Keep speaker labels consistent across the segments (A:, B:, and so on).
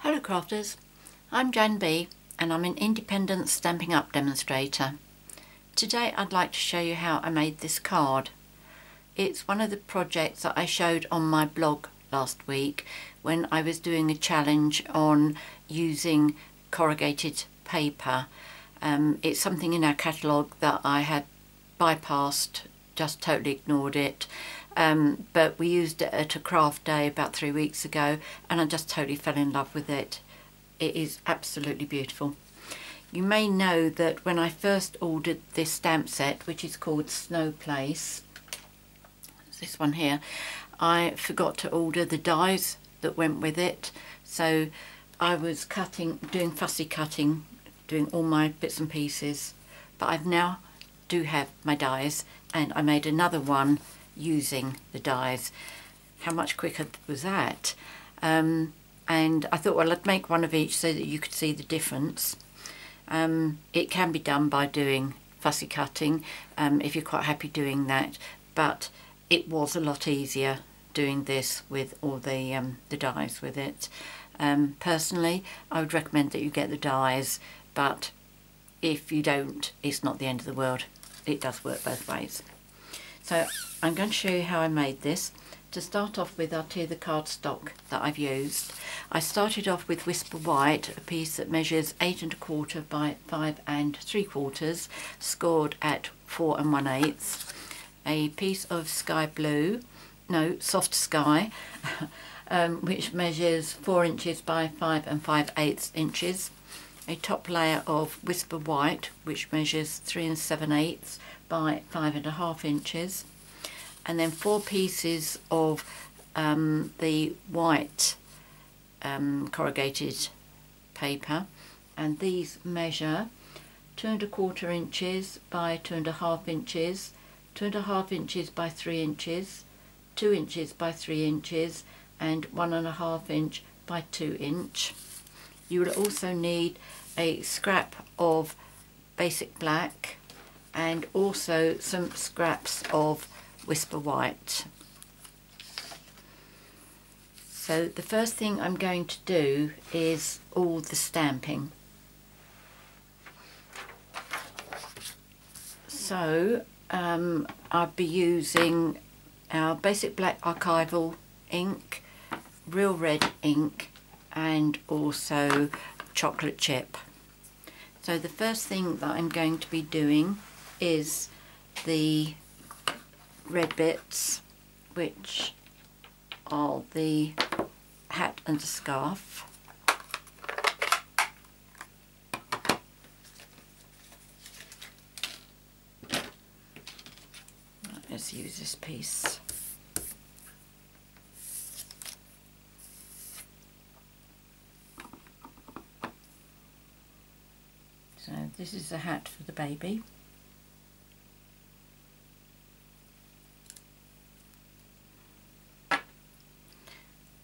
A: Hello crafters, I'm JanB and I'm an independent Stampin' Up demonstrator. Today I'd like to show you how I made this card. It's one of the projects that I showed on my blog last week when I was doing a challenge on using corrugated paper. It's something in our catalogue that I had bypassed, just totally ignored it. But we used it at a craft day about 3 weeks ago and I just totally fell in love with it. It is absolutely beautiful. You may know that when I first ordered this stamp set, which is called Snow Place, this one here, I forgot to order the dies that went with it. So I was doing fussy cutting, doing all my bits and pieces, but I've now do have my dies and I made another one using the dies. How much quicker was that? And I thought, well, I'd make one of each so that you could see the difference. It can be done by doing fussy cutting if you're quite happy doing that, but it was a lot easier doing this with all the dies with it. Personally, I would recommend that you get the dies, but if you don't, it's not the end of the world. It does work both ways. So I'm going to show you how I made this. To start off with, I'll tell you the cardstock that I've used. I started off with Whisper White, a piece that measures 8 1/4 by 5 3/4, scored at 4 1/8. A piece of Sky Blue, no, Soft Sky, which measures 4 inches by 5 5/8 inches. A top layer of Whisper White, which measures 3 7/8 by 5 1/2 inches, and then 4 pieces of the white corrugated paper, and these measure 2 1/4 inches by 2 1/2 inches, 2 1/2 inches by 3 inches, 2 inches by 3 inches, and 1 1/2 inch by 2 inch. You will also need a scrap of basic black and also some scraps of Whisper White. So the first thing I'm going to do is all the stamping. So I'll be using our basic black archival ink, real red ink, and also chocolate chip. So the first thing that I'm going to be doing is the red bits, which are the hat and the scarf. Let's use this piece. So this is the hat for the baby.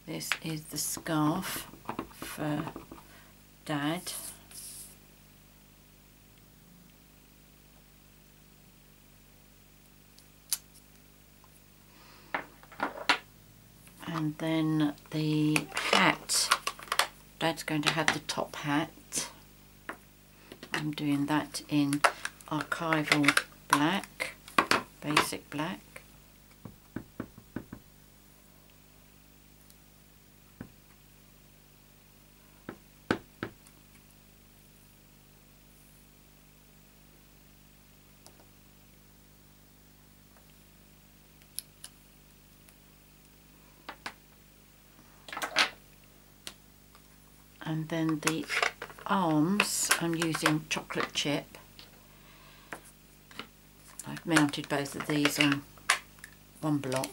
A: This is the scarf for Dad. And then the hat. Dad's going to have the top hat. I'm doing that in archival black, basic black. And then the arms, I'm using chocolate chip. I've mounted both of these on one block.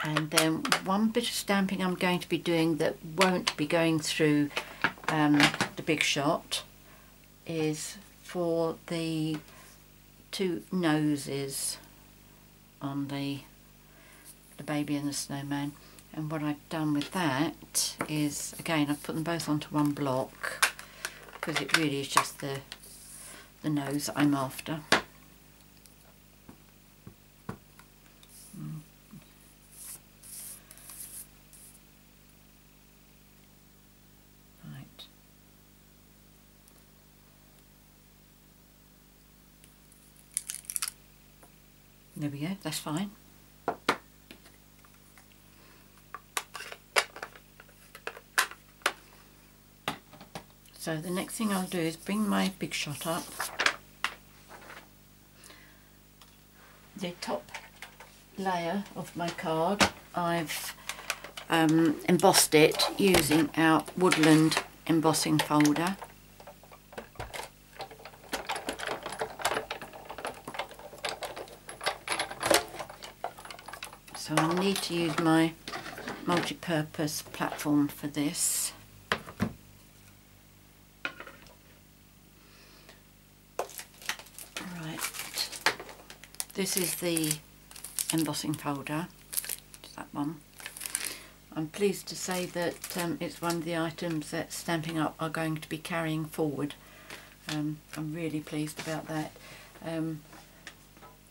A: And then one bit of stamping I'm going to be doing that won't be going through the big shot is for the two noses on the the baby and the snowman. And what I've done with that is, again, I've put them both onto one block because it really is just the nose that I'm after. Right. There we go, that's fine. So the next thing I'll do is bring my Big Shot up. The top layer of my card, I've embossed it using our Woodland embossing folder. So I need to use my multi-purpose platform for this. This is the embossing folder, that one. I'm pleased to say that it's one of the items that Stampin' Up are going to be carrying forward. I'm really pleased about that.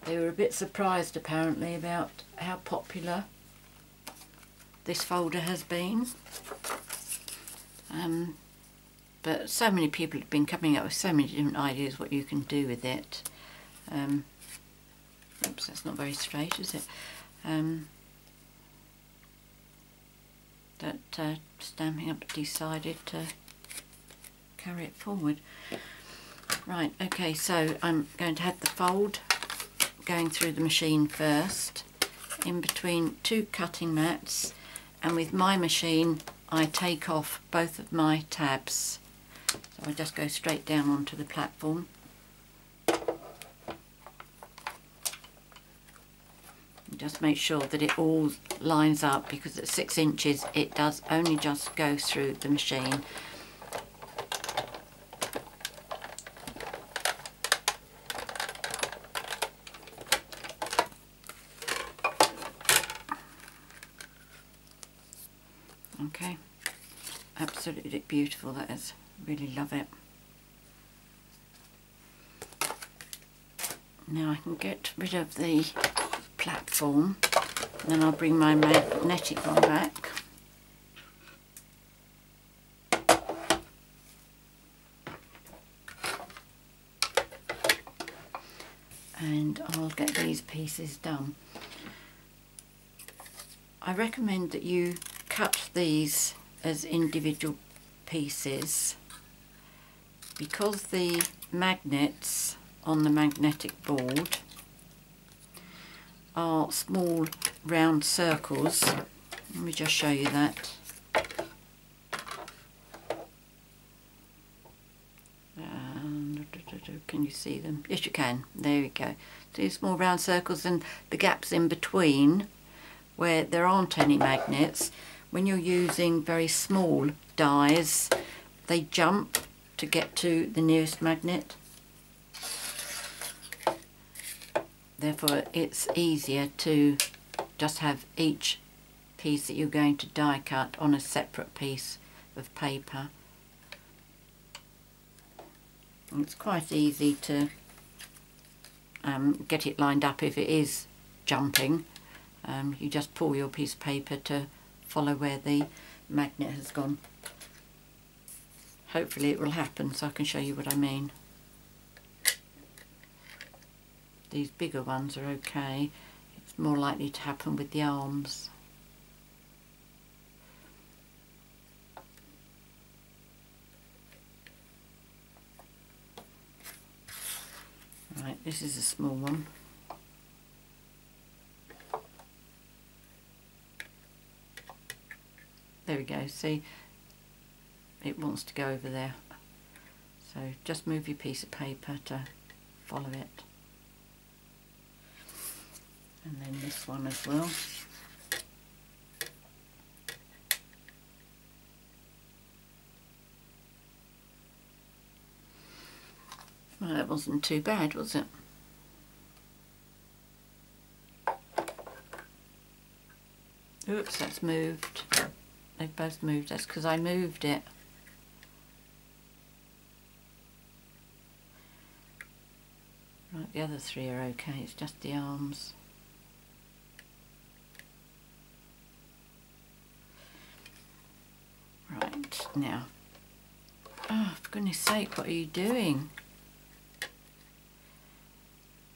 A: They were a bit surprised apparently about how popular this folder has been. But so many people have been coming up with so many different ideas what you can do with it. Oops, that's not very straight, is it? That Stampin' Up decided to carry it forward. Right, okay, so I'm going to have the fold going through the machine first, in between two cutting mats, and with my machine I take off both of my tabs. So I just go straight down onto the platform. Just make sure that it all lines up, because at 6 inches it does only just go through the machine. Okay, absolutely beautiful that is, really love it. Now I can get rid of the platform, and then I'll bring my magnetic one back. And I'll get these pieces done. I recommend that you cut these as individual pieces, because the magnets on the magnetic board are small round circles. Let me just show you that. Can you see them? Yes, you can. There we go. See small round circles, and the gaps in between where there aren't any magnets. When you're using very small dies, they jump to get to the nearest magnet. Therefore it's easier to just have each piece that you're going to die cut on a separate piece of paper. And it's quite easy to get it lined up if it is jumping. You just pull your piece of paper to follow where the magnet has gone. Hopefully it will happen so I can show you what I mean. These bigger ones are okay. It's more likely to happen with the arms. Right, this is a small one. There we go, see? It wants to go over there. So just move your piece of paper to follow it. And then this one as well. Well, that wasn't too bad, was it? Oops, that's moved. They've both moved. That's because I moved it. Right, the other three are okay. It's just the arms. Right, now. Oh, for goodness sake, what are you doing?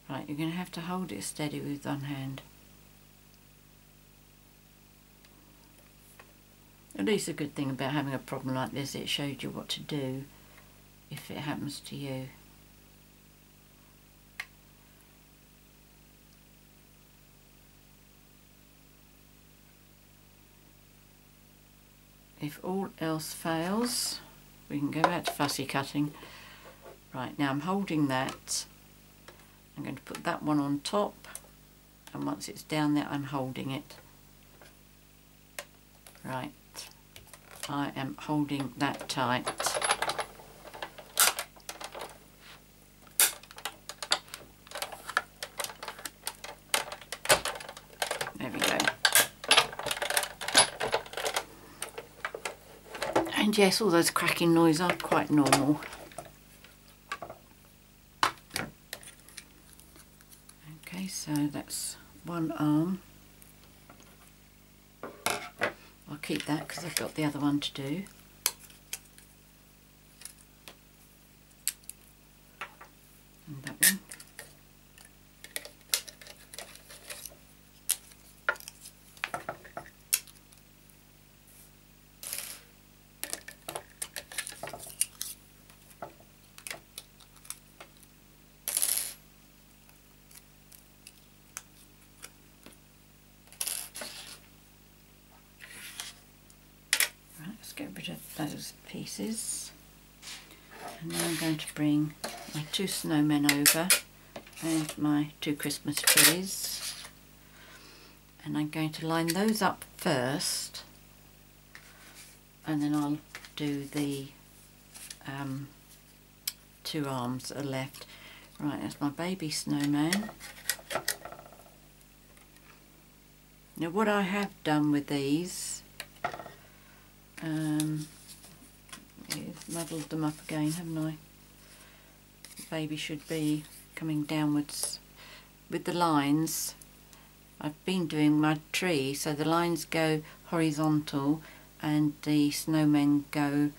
A: Right, you're going to have to hold it steady with one hand. At least the good thing about having a problem like this, it showed you what to do if it happens to you. If all else fails, we can go back to fussy cutting. Right, now I'm holding that. I'm going to put that one on top, and once it's down there I'm holding it. Right, I am holding that tight. There we go. And yes, all those cracking noises are quite normal. Okay, so that's one arm. I'll keep that because I've got the other one to do. And that one. Get rid of those pieces, and now I'm going to bring my two snowmen over and my two Christmas trees, and I'm going to line those up first, and then I'll do the two arms that are left. Right, that's my baby snowman. Now what I have done with these, muddled them up again, haven't I? The baby should be coming downwards with the lines. I've been doing my tree so the lines go horizontal and the snowmen go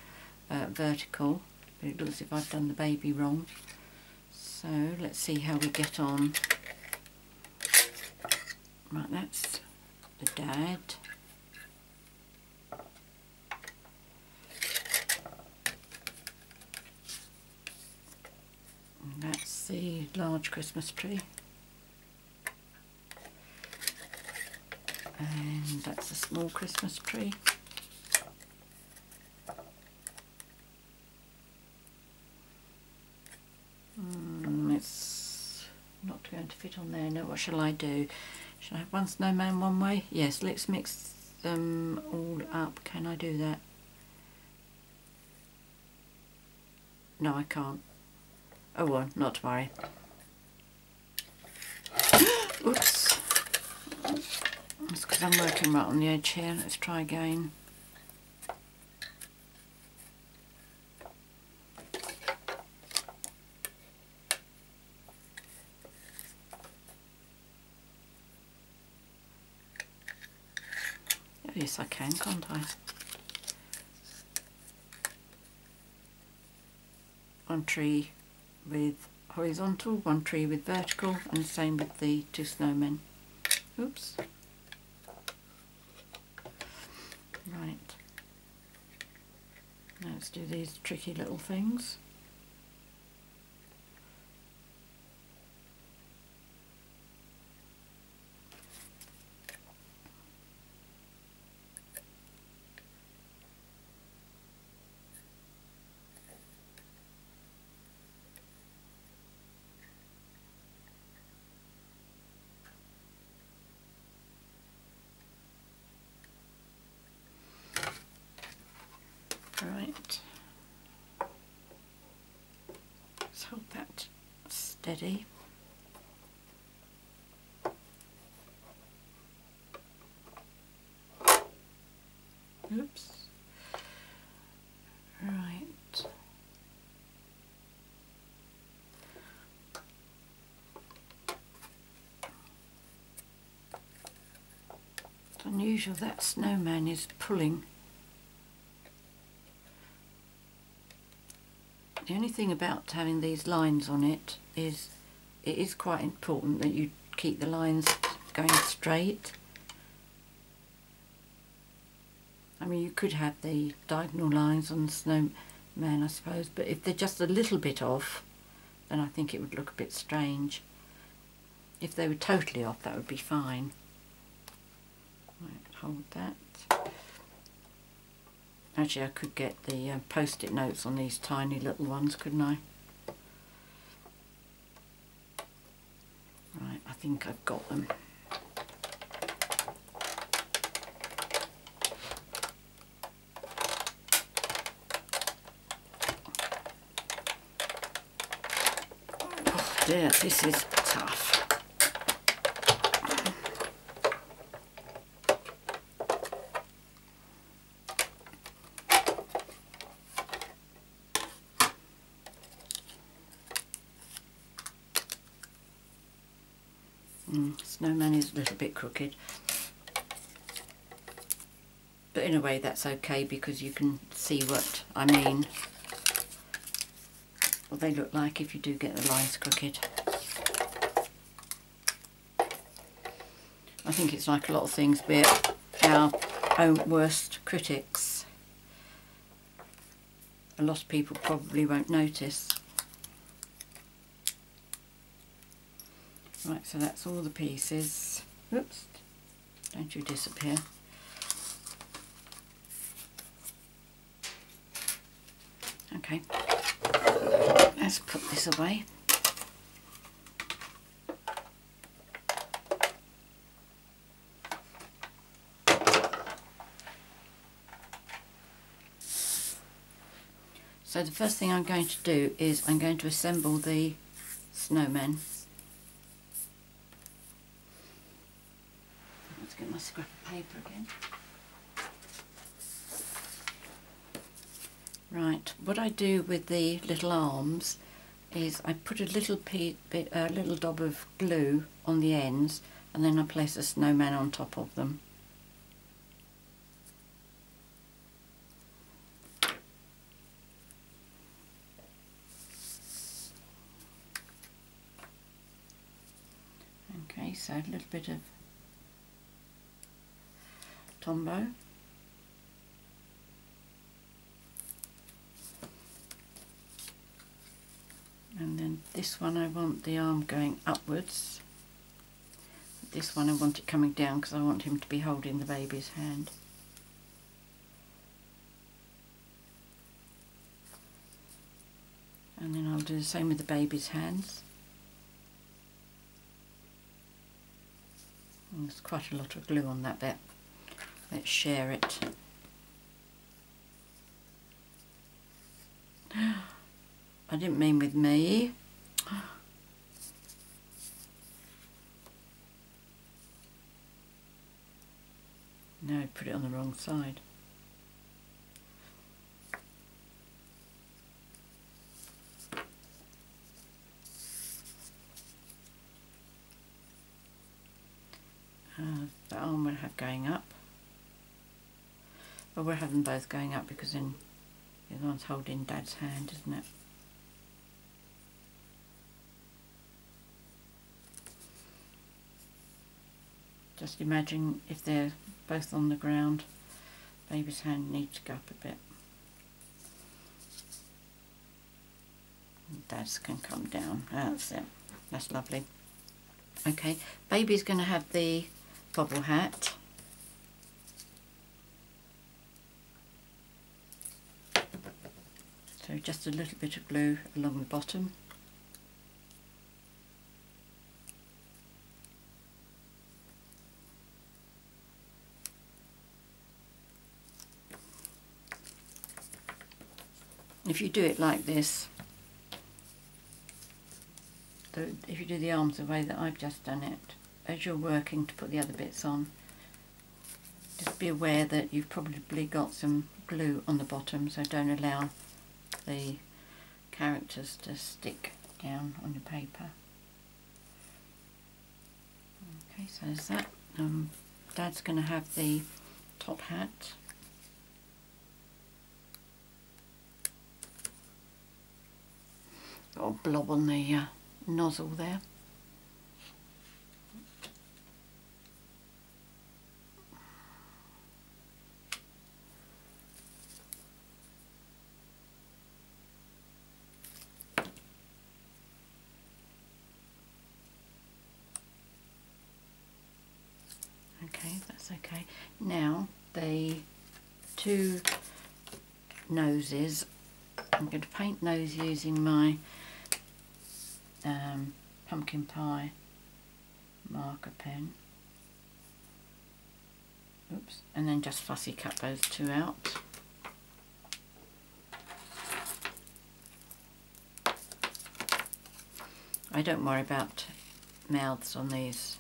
A: vertical, but it looks as if I've done the baby wrong. So let's see how we get on. Right, that's the dad. That's the large Christmas tree, and that's a small Christmas tree. It's not going to fit on there. No, what shall I do? Should I have one snowman one way? Yes, let's mix them all up. Can I do that? No, I can't. Oh well, not to worry. Oops. That's because I'm working right on the edge here. Let's try again. Oh, yes, I can, can't I? One tree with horizontal, one tree with vertical, and the same with the two snowmen. Oops. Right. Now let's do these tricky little things. Right, let's hold that steady. Oops. Right. It's unusual that snowman is pulling. The only thing about having these lines on it is quite important that you keep the lines going straight. I mean, you could have the diagonal lines on the snowman, I suppose, but if they're just a little bit off, then I think it would look a bit strange. If they were totally off, that would be fine. Right, hold that. Actually, I could get the post-it notes on these tiny little ones, couldn't I? Right, I think I've got them. Oh dear, this is tough. Snowman is a little bit crooked, but in a way that's okay because you can see what I mean, what they look like if you do get the lines crooked. I think it's like a lot of things, we're our own worst critics. A lot of people probably won't notice. Right, so that's all the pieces. Oops, don't you disappear. Okay, let's put this away. So the first thing I'm going to do is I'm going to assemble the snowmen. Get my scrap of paper again. Right, what I do with the little arms is I put a little little dab of glue on the ends, and then I place a snowman on top of them. Okay, so a little bit of Tombow. And then this one I want the arm going upwards. This one I want it coming down because I want him to be holding the baby's hand. And then I'll do the same with the baby's hands. And there's quite a lot of glue on that bit. Let's share it. I didn't mean with me. No, I put it on the wrong side. The arm we'll have going up. Well, we'll have them both going up because then the other one's holding Dad's hand, isn't it? Just imagine if they're both on the ground, baby's hand needs to go up a bit. And Dad's can come down. That's it. That's lovely. Okay, baby's going to have the bobble hat. So just a little bit of glue along the bottom. If you do it like this, if you do the arms the way that I've just done it, as you're working to put the other bits on, just just be aware that you've probably got some glue on the bottom, so don't allow the characters to stick down on your paper. Okay, so there's that. Dad's going to have the top hat. Got a blob on the nozzle there. Okay, that's okay. Now the two noses, I'm going to paint those using my pumpkin pie marker pen. Oops, and then just fussy cut those two out. I don't worry about mouths on these.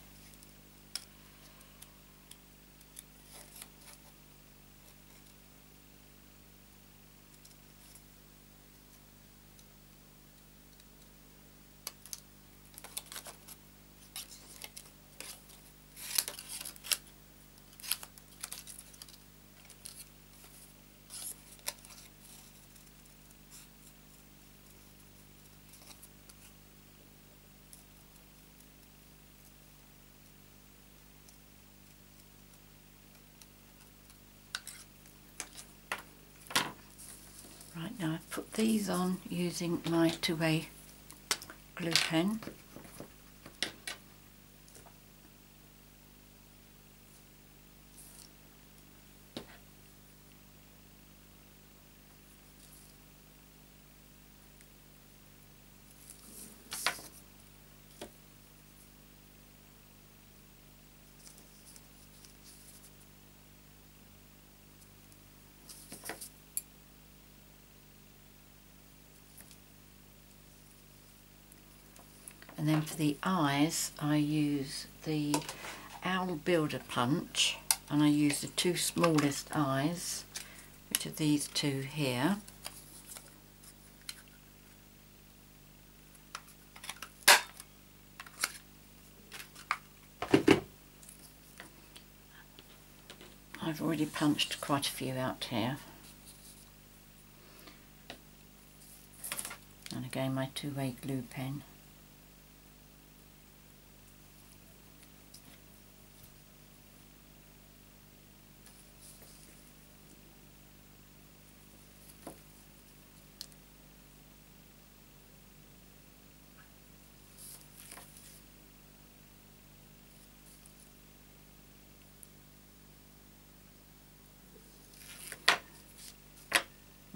A: Right, now I've put these on using my 2A glue pen. And then for the eyes, I use the Owl Builder Punch, and I use the two smallest eyes, which are these two here. I've already punched quite a few out here. And again, my 2A glue pen.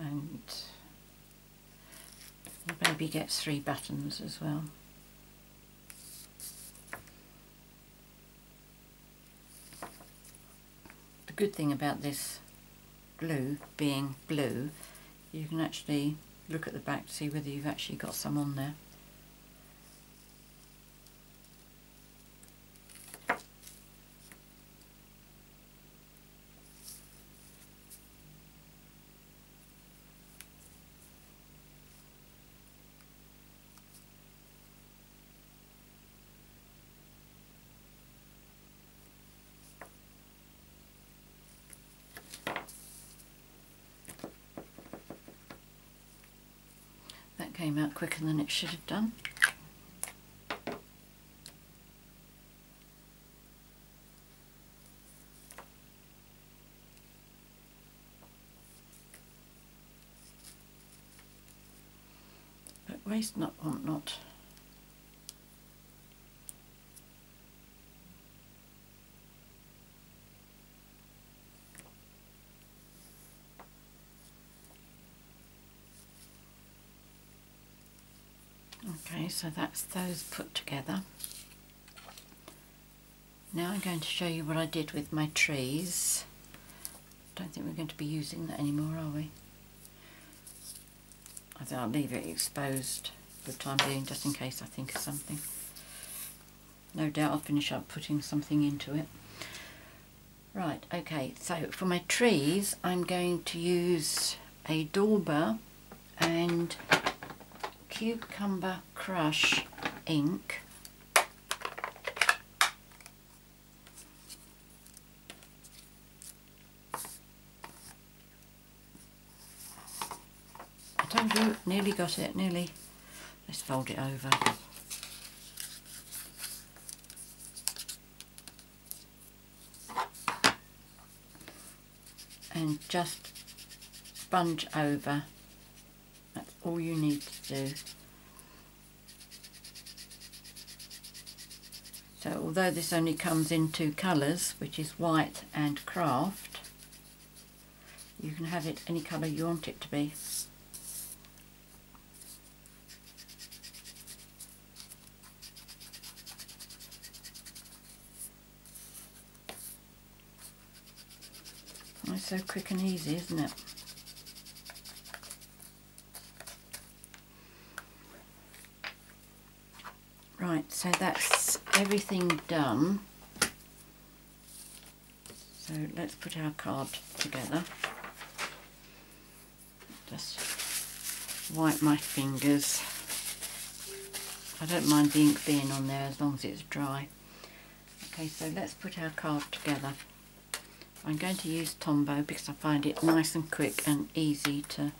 A: And the baby gets 3 buttons as well. The good thing about this glue being blue, you can actually look at the back to see whether you've actually got some on there. That came out quicker than it should have done. But waste not, want not. Okay, so that's those put together. Now I'm going to show you what I did with my trees. Don't think we're going to be using that anymore, are we? I think I'll leave it exposed for the time being, just in case I think of something. No doubt I'll finish up putting something into it. Right, okay, so for my trees I'm going to use a dauber and Cucumber Crush ink. I told you, nearly got it, nearly. Let's fold it over. And just sponge over. That's all you need to do. So although this only comes in two colours, which is white and Kraft, you can have it any colour you want it to be. It's so quick and easy, isn't it? Right, so that's everything done. So let's put our card together. Just wipe my fingers. I don't mind the ink being on there as long as it's dry. Okay, so let's put our card together. I'm going to use Tombow because I find it nice and quick and easy to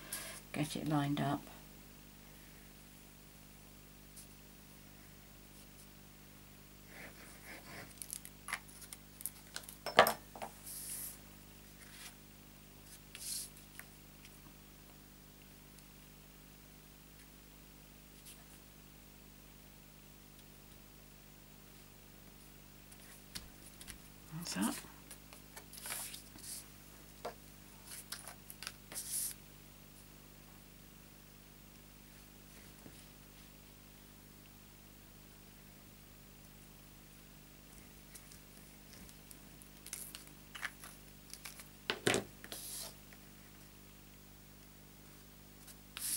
A: get it lined up. That's that.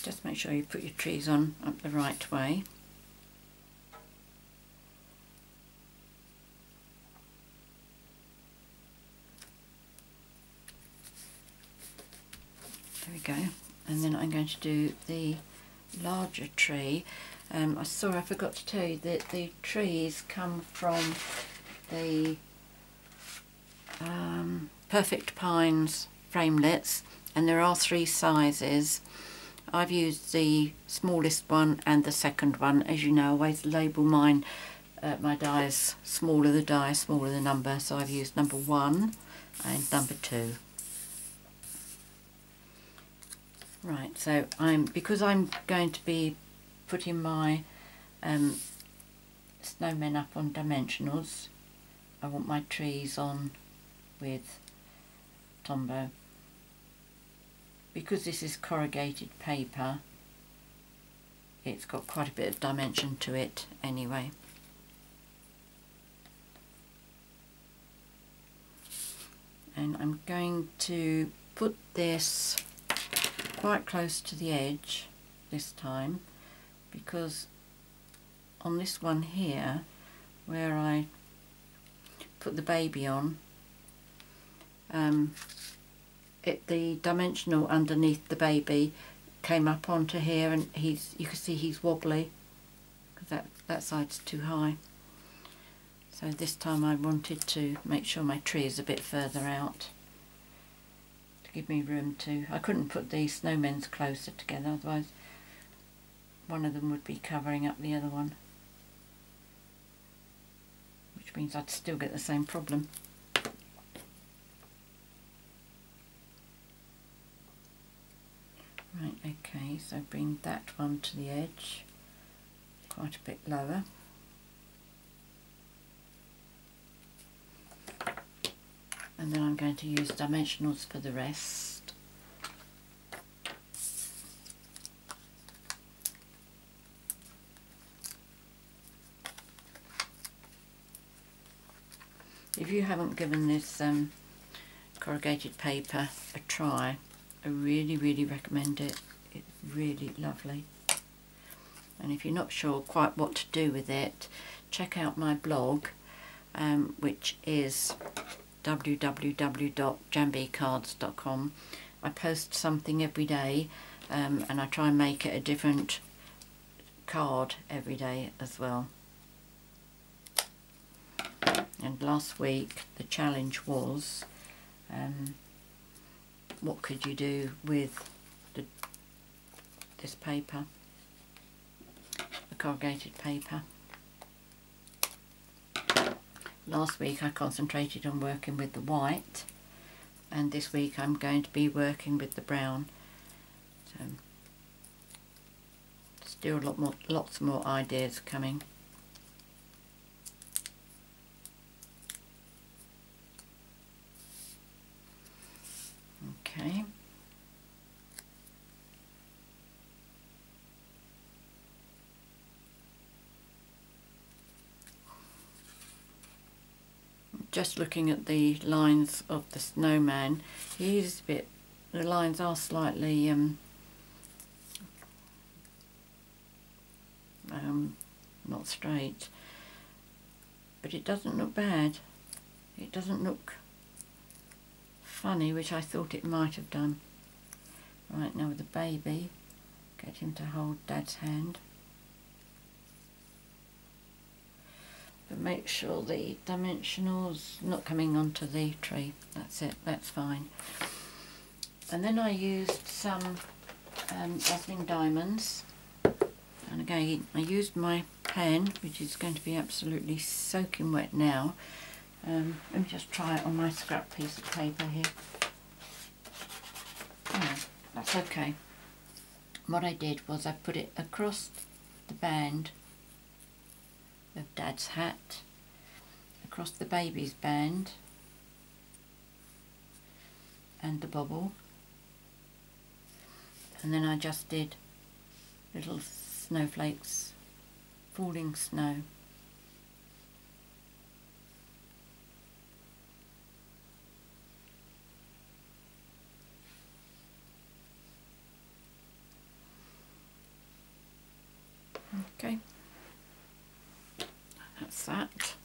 A: Just make sure you put your trees on up the right way. There we go. And then I'm going to do the larger tree. I forgot to tell you that the trees come from the Perfect Pines framelits, and there are 3 sizes. I've used the smallest one and the second one. As you know, I always label mine, my dies, smaller the die, smaller the number, so I've used number 1 and number 2. Right, so because I'm going to be putting my snowmen up on dimensionals, I want my trees on with Tombow. Because this is corrugated paper, it's got quite a bit of dimension to it anyway. And I'm going to put this quite close to the edge this time, because on this one here where I put the baby on, the dimensional underneath the baby came up onto here, and you can see he's wobbly because that side's too high. So this time I wanted to make sure my tree is a bit further out to give me room to. I couldn't put the snowmen closer together, otherwise one of them would be covering up the other one, which means I'd still get the same problem. Right, okay, so bring that one to the edge, quite a bit lower. And then I'm going to use dimensionals for the rest. If you haven't given this corrugated paper a try, I really recommend it. It's really lovely. And if you're not sure quite what to do with it, check out my blog, which is www.janbcards.com. I post something every day, and I try and make it a different card every day as well. And last week the challenge was what could you do with this paper, the corrugated paper. Last week I concentrated on working with the white, and this week I'm going to be working with the brown. So still lots more ideas coming. Okay. Just looking at the lines of the snowman, he's a bit, the lines are slightly not straight, but it doesn't look bad. It doesn't look funny, which I thought it might have done. Right, now with the baby, get him to hold Dad's hand. But make sure the dimensionals not coming onto the tree. That's it, that's fine. And then I used some dazzling diamonds, and again I used my pen, which is going to be absolutely soaking wet now. Let me just try it on my scrap piece of paper here. Oh, that's okay. What I did was I put it across the band of Dad's hat, across the baby's band and the bobble, and then I just did little snowflakes, falling snow. Okay, that's that.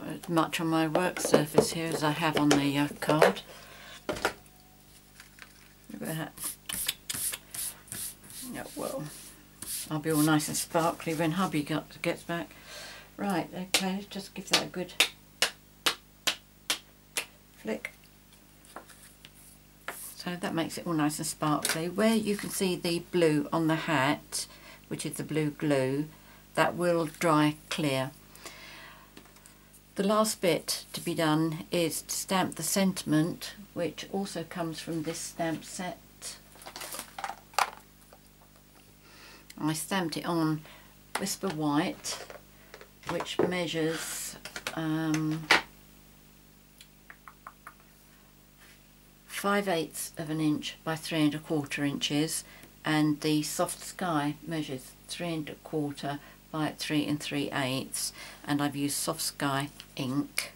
A: As much on my work surface here as I have on the card. Look at that. Yeah, well, I'll be all nice and sparkly when hubby gets back. Right, okay, let's just give that a good flick. So that makes it all nice and sparkly. Where you can see the blue on the hat, which is the blue glue, that will dry clear. The last bit to be done is to stamp the sentiment, which also comes from this stamp set. I stamped it on Whisper White, which measures 5/8 of an inch by 3 1/4 inches, and the Soft Sky measures 3 1/4 by 3 3/8, and I've used Soft Sky ink.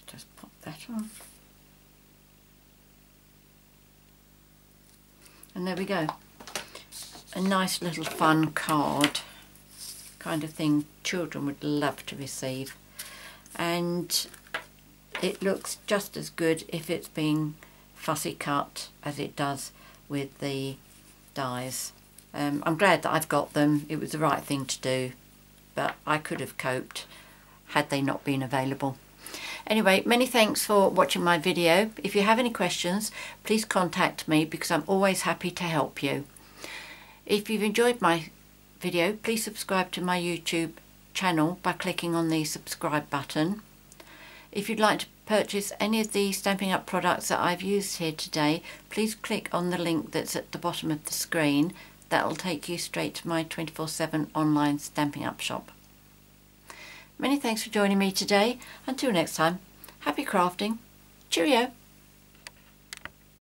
A: Just pop that on. And there we go. A nice little fun card, kind of thing children would love to receive, and it looks just as good if it's being fussy cut as it does with the dies. I'm glad that I've got them. It was the right thing to do, but I could have coped had they not been available. Anyway, many thanks for watching my video. If you have any questions, please contact me because I'm always happy to help you. If you've enjoyed my video, please subscribe to my YouTube channel by clicking on the subscribe button. If you'd like to purchase any of the Stampin' Up products that I've used here today, please click on the link that's at the bottom of the screen. That will take you straight to my 24/7 online Stampin' Up shop. Many thanks for joining me today. Until next time, happy crafting. Cheerio!